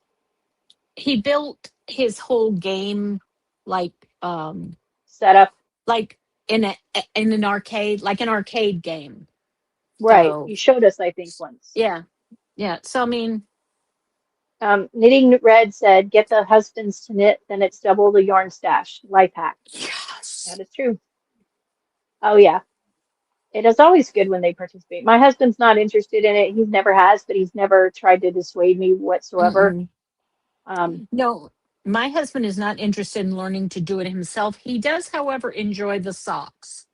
he built his whole game like, um, Set up. like in an arcade, like an arcade game. Right. So You showed us, I think, once. yeah, yeah. So I mean, Knitting Red said, get the husbands to knit, then it's double the yarn stash. Life hack. yes. That is true. Oh, yeah. It is always good when they participate. My husband's not interested in it. He never has, but he's never tried to dissuade me whatsoever. Mm-mm. Um, No, my husband is not interested in learning to do it himself. He does, however, enjoy the socks.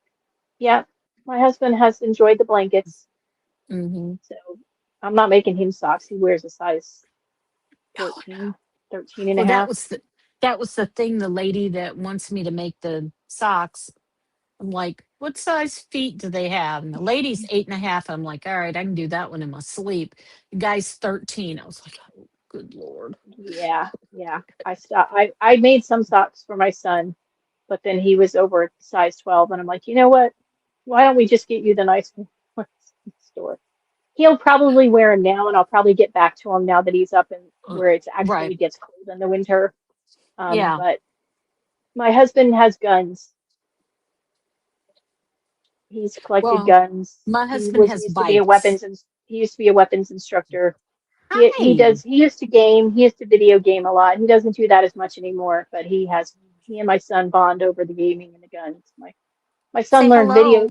yeah, my husband has enjoyed the blankets, Hmm. so I'm not making him socks. He wears a size Oh, 14, 13 and a well, half. that was the thing. The lady that wants me to make the socks, I'm like, what size feet do they have? And the lady's 8.5. I'm like, all right, I can do that one in my sleep. The guy's 13. I was like, oh, good Lord. Yeah, yeah. I made some socks for my son, but then he was over at size 12, and I'm like, you know what? Why don't we just get you the nice ones in the store? He'll probably wear them now, and I'll probably get back to him now that he's up and Uh, where it's Right. actually gets cold in the winter. Yeah. But my husband has guns. He's collected Well, guns. my He husband was has used to be a bikes. weapons instructor. Hi. He used to game. He used to video game a lot. He doesn't do that as much anymore, but he and my son bond over the gaming and the guns. My son Say learned hello.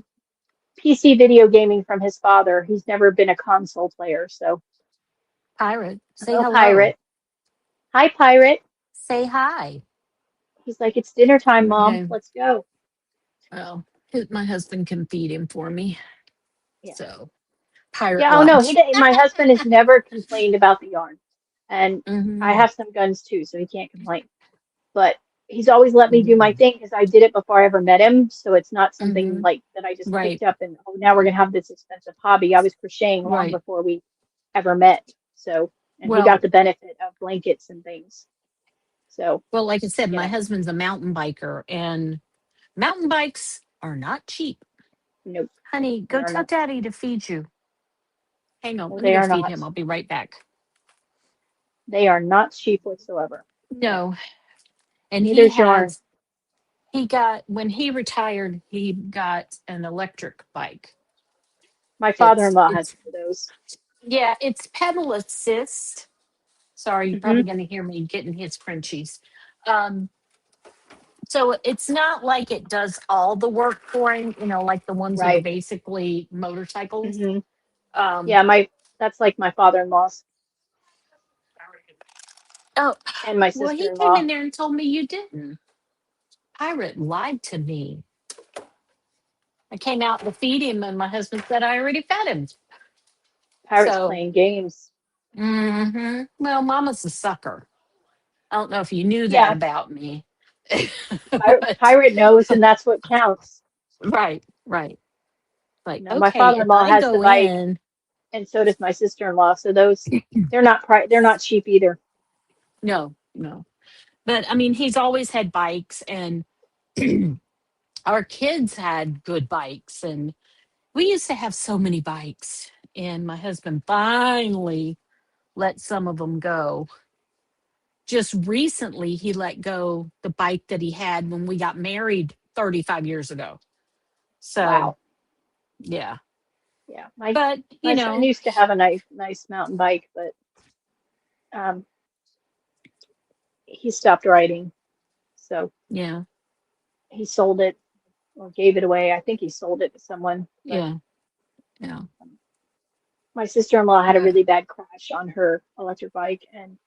PC video gaming from his father. He's never been a console player. So Pirate. Say hello, hello. Pirate. Hi, Pirate. Say hi. He's like, it's dinner time, Mom. Okay. Let's go. Well, my husband can feed him for me. Yeah. So. Pirate Yeah, oh no, Lodge. my husband has never complained about the yarn. And I Hmm. have some guns too, so he can't complain. But he's always let me do my Hmm. thing because I did it before I ever met him. So it's not something Hmm. like that I just Right, picked up and oh now we're gonna have this expensive hobby. I was crocheting long right. before we ever met. So and he got Well, the benefit of blankets and things. So, well, like I said, you my know, husband's a mountain biker, and mountain bikes are not cheap. nope, Honey, they go are tell not. Daddy to feed you. Hang on, No, let me they go are feed not. him. I'll be right back. They are not cheap whatsoever. No. No, and Neither's yarn. he got when he retired, he got an electric bike. My It's father-in-law has it's one of those. yeah, it's pedal assist. Sorry, you're Hmm. probably going to hear me getting his crunchies. Um, so it's not like it does all the work for him, like the ones that are Right. basically motorcycles. Hmm. Um, Yeah, my that's like my father-in-law's oh, and my well, he came sister-in-law. in there and told me you didn't. Pirate lied to me. I came out to feed him, and my husband said I already fed him. Pirates So, playing games. well, Mama's a sucker. I don't know if you knew that Yeah, about me, but pirate knows, and that's what counts. right, right. Like, My okay, if father-in-law I has the go bike, in, and so does my sister-in-law. So those they're not cheap either. no, no. But I mean, he's always had bikes, and our kids had good bikes, and we used to have so many bikes. And my husband finally let some of them go. Just recently, he let go the bike that he had when we got married 35 years ago. So, Wow. yeah. Yeah, But, my son used to have a nice mountain bike, but um, he stopped riding, so yeah, he sold it or gave it away. I think he sold it to someone. But yeah, yeah. my sister-in-law had a But, really bad crash on her electric bike and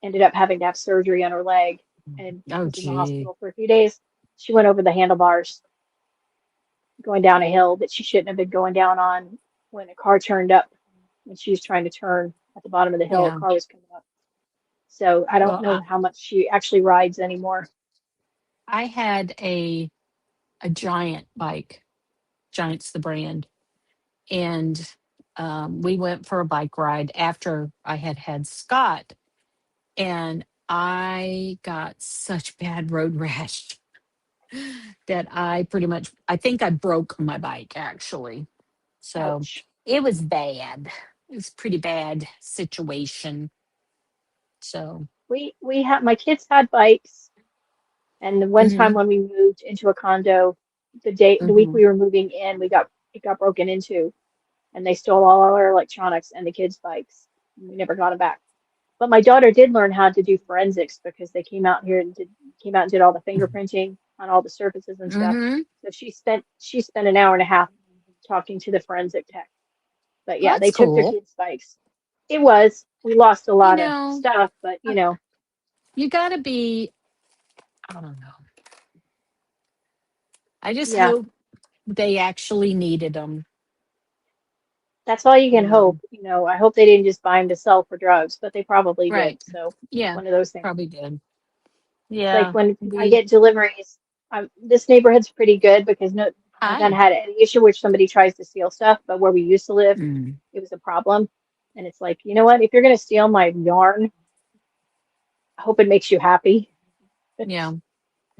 ended up having to have surgery on her leg and oh, was in the gee. hospital for a few days. She went over the handlebars going down a hill that she shouldn't have been going down on when a car turned up when she was trying to turn at the bottom of the hill. A Yeah. car was coming up. So I don't Well, know how much she actually rides anymore. I had a giant bike. Giant's the brand. And we went for a bike ride after I had had Scott, and I got such bad road rash that I think I broke my bike actually. So Ouch. it was bad. It was a pretty bad situation. So, We had my kids had bikes, and the one time hmm, when we moved into a condo, the week hmm, we were moving in, it got broken into, and they stole all our electronics and the kids' bikes. And we never got them back. But my daughter did learn how to do forensics because they came out and did all the fingerprinting on all the surfaces and stuff. hmm. So she spent an hour and a half talking to the forensic tech. But Well, yeah, that's they took their cool. kids' bikes. It was. We lost a You lot of know, stuff, but uh, you got to be, I don't know. I just yeah, hope they actually needed them. that's all you can You know, hope. I hope they didn't just buy them to sell for drugs, but they probably did. right. So Yeah, one of those things. probably did. It's like Yeah. when I We get deliveries, this neighborhood's pretty good because no, I haven't Hi. had any issue where somebody tries to steal stuff, but where we used to live, Mm, it was a problem. And it's like, you know what? If you're going to steal my yarn, I hope it makes you happy. yeah.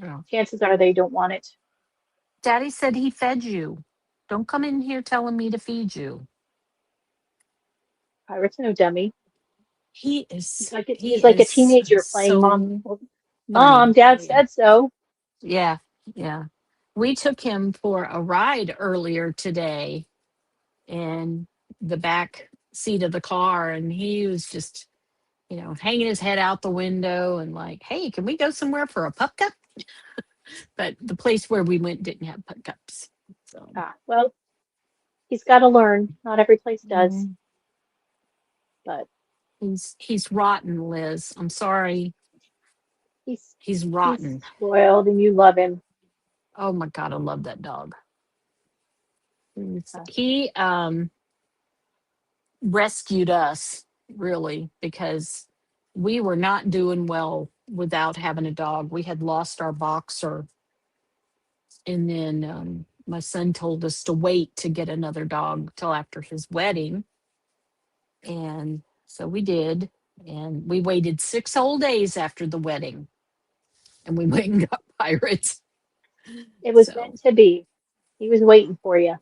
Yeah. Chances are they don't want it. Daddy said he fed you. Don't come in here telling me to feed you. Pirate's no dummy. He He's like a is teenager playing mom. so Well, Mom, funny. Dad Yeah. said so. Yeah. Yeah. We took him for a ride earlier today in the back seat of the car, and he was just, hanging his head out the window and like, hey, can we go somewhere for a pup cup? But the place where we went didn't have pup cups. So, Well, he's got to learn. Not every place does, mm, but he's rotten, Liz. I'm sorry. he's He's he's rotten. spoiled and you love him. Oh my god, I love that dog. Uh, He rescued us, really, because we were not doing well without having a dog. We had lost our boxer, and then my son told us to wait to get another dog till after his wedding. And so we did. And we waited 6 whole days after the wedding, and we went and got Pirates. It was So, meant to be. He was waiting for you.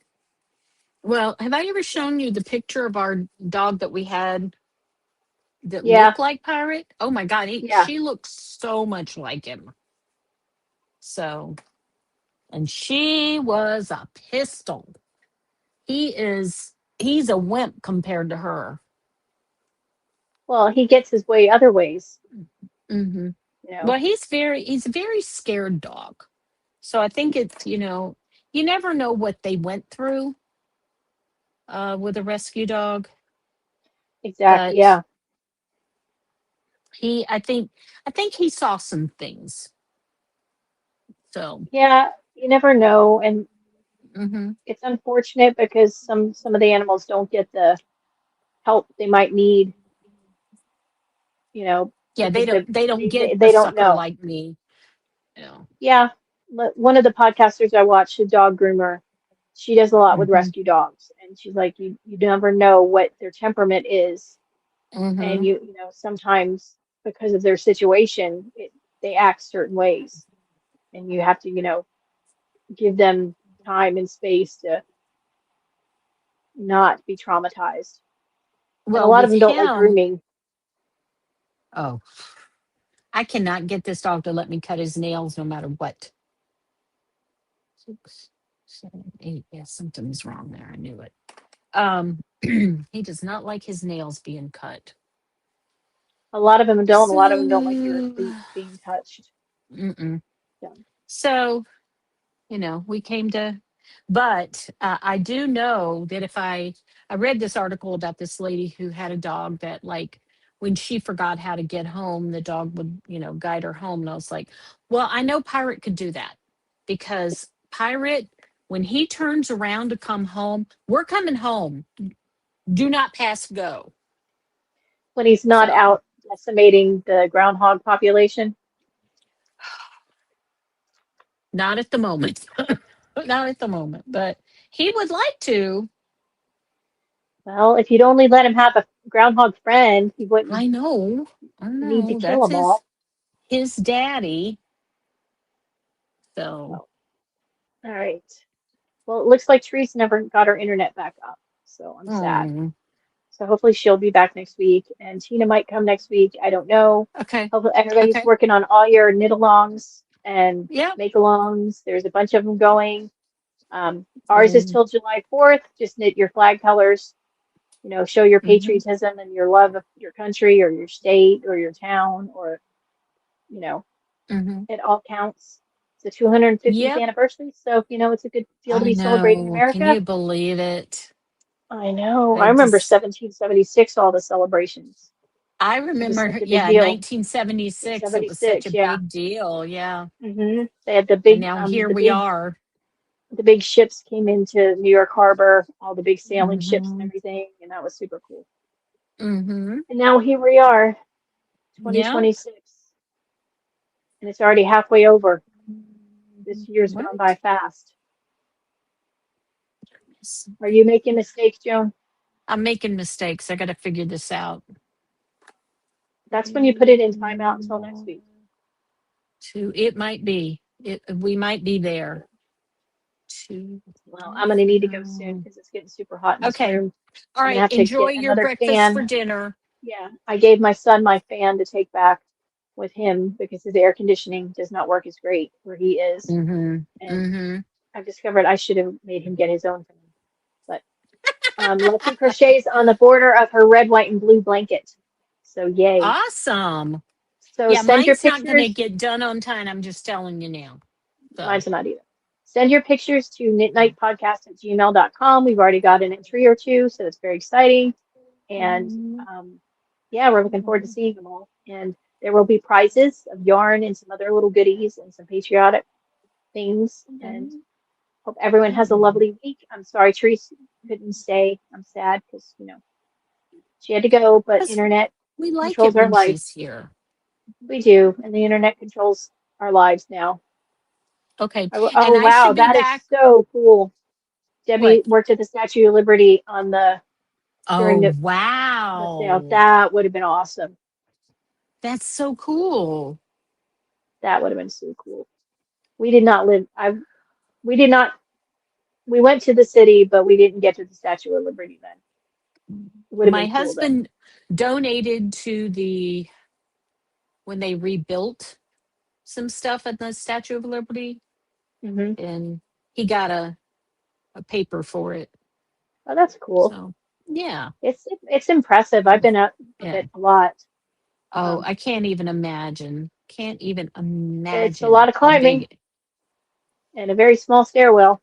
well, have I ever shown you the picture of our dog that we had that Yeah, looked like Pirate? Oh my God, yeah. she looks so much like him. So, and she was a pistol. He's a wimp compared to her. Well, he gets his way other ways, Hmm. you know. Well, he's a very scared dog. So I think it's, you never know what they went through with a rescue dog, Exactly. but Yeah. I think he saw some things. So, Yeah, you never know, and hmm, it's unfortunate because some of the animals don't get the help they might need, you know, yeah, they because don't they don't get a they don't sucker know. like me. You know. Yeah, one of the podcasters I watch, a dog groomer, she does a lot with Hmm. rescue dogs, and she's like, you never know what their temperament is, and Hmm. you know sometimes because of their situation, they act certain ways, and you have to give them time and space to not be traumatized. And a Well, lot of with them don't like him, grooming. oh, I cannot get this dog to let me cut his nails no matter what. 6, 7, 8. Yeah, something's wrong there. I knew it. He does not like his nails being cut. A lot of them don't. A lot of them don't like their So, feet being touched. mm-mm. Yeah. So we came to, but I do know that if I read this article about this lady who had a dog that, like, when she forgot how to get home, the dog would, guide her home. And I was like, well, I know Pirate could do that, because Pirate, when he turns around to come home, we're coming home. Do not pass go. When he's not So, out decimating the groundhog population. not at the moment. Not at the moment, but he would like to. Well, if you'd only let him have a groundhog friend, he wouldn't I know. I need to know. kill That's them all. his daddy. So, So, all right. Well, it looks like Therese never got her internet back up, so I'm sad. oh, So hopefully she'll be back next week, and Tina might come next week. I don't know. okay. Hopefully everybody's Okay. working on all your knit-alongs and Yep. make-alongs. There's a bunch of them going. Ours is Um, till July 4th. Just knit your flag colors, show your mhm, patriotism and your love of your country or your state or your town or, you know, mhm. it all counts. It's the 250th Yep. anniversary, so, it's a good deal to I be celebrating know. Can America. you believe it? I know. I I remember just, 1776, all the celebrations. I It was such remember, a big yeah, deal. 1976. It was such a 76, yeah. big deal. Yeah. They had And now here we are. the big ships came into New York Harbor, all the big sailing ships and Hmm. everything, and that was super cool. Hmm. And now here we are, Yeah. 2026, and it's already halfway over. This year's gone by What? fast. Are you making mistakes, Joan? I'm making mistakes. I got to figure this out. That's when you put it in timeout until next week. It might be. We might be there. Two. Well, I'm going to need to go soon because it's getting super hot in this Okay. room. All I'm going to right. have to Enjoy get your another breakfast for fan. dinner. Yeah, I gave my son my fan to take back with him because his air conditioning does not work as great where he is. Mm-hmm. And Mm-hmm. I've discovered I should have made him get his own fan. But Lexi crochets on the border of her red, white, and blue blanket. So yay. Awesome. So Yeah, send your mine's not going to pictures. get done on time. I'm just telling you now. So, Mine's not either. Send your pictures to knitnightpodcast@gmail.com. We've already got an entry or two, so it's very exciting. And um, yeah, we're looking forward to seeing them all. And there will be prizes of yarn and some other little goodies and some patriotic things. And hope everyone has a lovely week. I'm sorry Therese couldn't stay. I'm sad because, She had to go, but Because internet we like controls it our when life. she's here. We do, and the internet controls our lives now. Okay. Oh, And oh I wow, should be that is back. so cool. Debbie What? worked at the Statue of Liberty on the during Oh, the sale. wow. That would have been awesome. That's so cool. That would have been so cool. We did not live. We did not. We went to the city, but we didn't get to the Statue of Liberty then. It would have My been cool though. husband donated to when they rebuilt some stuff at the Statue of Liberty, Hmm. and he got a paper for it. Oh, that's cool. So, yeah. It's impressive. I've been out of Yeah. it a lot. Oh, I can't even imagine. Can't even It's a lot imagine of how climbing big. and a very small stairwell,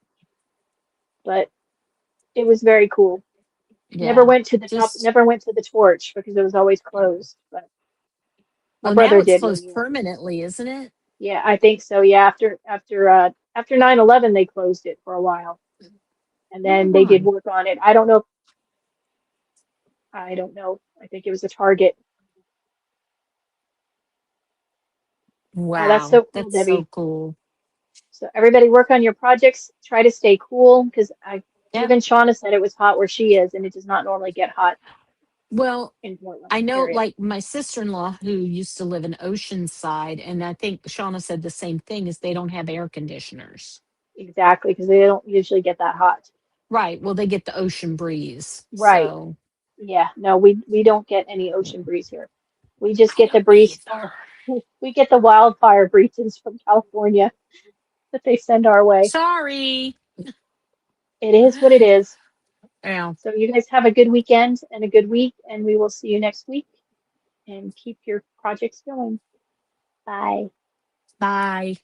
but it was very cool. Never Yeah. went to the top. Just, Never went to the torch because it was always closed. But my well, now brother it's did when he closed went. permanently, isn't it? Yeah, I think so. Yeah, after 9/11, they closed it for a while, and Oh then they did my. work on it. I don't know. I don't know. I think it was a Target. Oh, that's Wow. so cool, That's so Debbie. cool. So everybody work on your projects. Try to stay cool because I Yeah. even Shauna said it was hot where she is, and it does not normally get hot Well, in Portland I know, area. like my sister-in-law who used to live in Oceanside, and I think Shauna said the same thing, is they don't have air conditioners. Exactly, because they don't usually get that hot. Right. Well, they get the ocean breeze. Right. So Yeah. No, we don't get any ocean breeze here. We just I get the don't breeze. either. We get the wildfire breezes from California that they send our way. Sorry. It is what it is. Yeah. So you guys have a good weekend and a good week, and we will see you next week. And keep your projects going. Bye. Bye.